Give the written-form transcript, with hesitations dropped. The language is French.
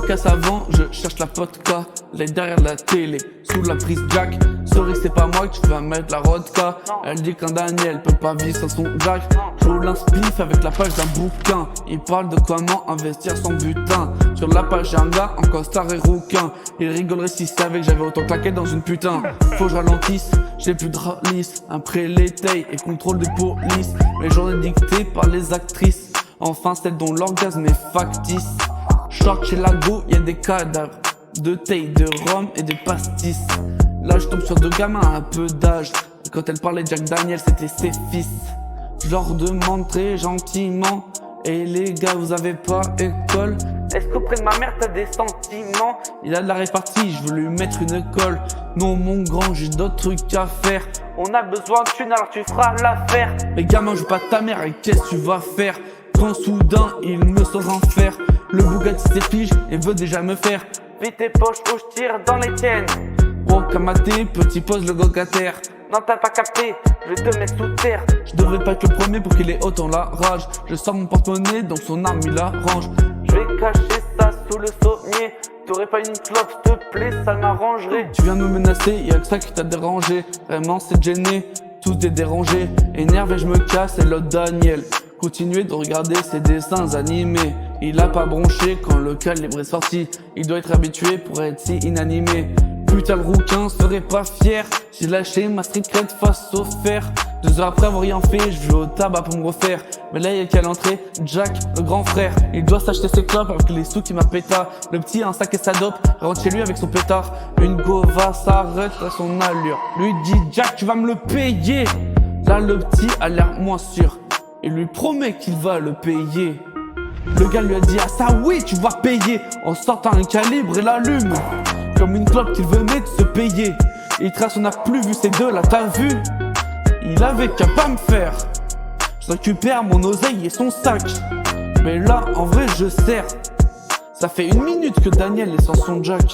casse avant, je cherche la vodka. Elle est derrière la télé, sous la prise Jack. Sorry, c'est pas moi que tu vas mettre la vodka. Elle dit qu'un Daniel peut pas vivre sans son Jack. Je roule un spliff avec la page d'un bouquin. Il parle de comment investir son butin. Sur la page j'ai un gars en costard et rouquin. Il rigolerait s'il savait que j'avais autant claqué dans une putain. Faut que je ralentisse, j'ai plus de ralice. Après les tailles et contrôle de police. Les journées dictées par les actrices. Enfin celle dont l'orgasme est factice. Short chez Lago, y'a des cadavres. De taille, de rhum et de pastis. Là je tombe sur deux gamins à un peu d'âge. Et quand elle parlait de Jack Daniel, c'était ses fils. Je leur demande très gentiment: et les gars, vous avez pas école? Est-ce qu'auprès de ma mère t'as des sentiments? Il a de la répartie, je veux lui mettre une colle. Non mon grand, j'ai d'autres trucs à faire. On a besoin de thunes alors tu feras l'affaire. Mais gamin, je veux pas ta mère, et qu'est-ce que tu vas faire? Quand soudain il me sort en fer. Le Bugatti s'épige et veut déjà me faire. Vite tes poches où je tire dans les tiennes. Gros kamaté, petit pose le gogataire. Non t'as pas capté, je vais te mettre sous terre. Je devrais pas être le premier pour qu'il ait autant la rage. Je sors mon porte-monnaie, donc son arme il la range. Je vais cacher ça sous le sommier. T'aurais pas une clope, s'il te plaît, ça m'arrangerait. Tu viens de me menacer, y'a que ça qui t'a dérangé. Vraiment c'est gêné, tout est dérangé. Énervé je me casse et l'autre Daniel continuez de regarder ses dessins animés. Il a pas bronché quand le calibre est sorti. Il doit être habitué pour être si inanimé. Putain le rouquin serait pas fier. J'ai lâché ma street cred face au fer. 2 heures après avoir rien fait, je vais au tabac pour me refaire. Mais là y'a qu'à l'entrée, Jack, le grand frère. Il doit s'acheter ses clopes avec les sous qui m'a péta. Le petit a un sac et sa dope, rentre chez lui avec son pétard. Une gova s'arrête à son allure. Lui dit: Jack, tu vas me le payer. Là le petit a l'air moins sûr. Il lui promet qu'il va le payer. Le gars lui a dit: ah ça oui tu vas payer. En sortant un calibre et l'allume. Comme une clope qu'il venait de se payer. Il trace, on n'a plus vu ces deux là, t'as vu? Il avait qu'à pas me faire. Je récupère mon oseille et son sac. Mais là en vrai je sers. Ça fait 1 minute que Daniel est sans son Jack.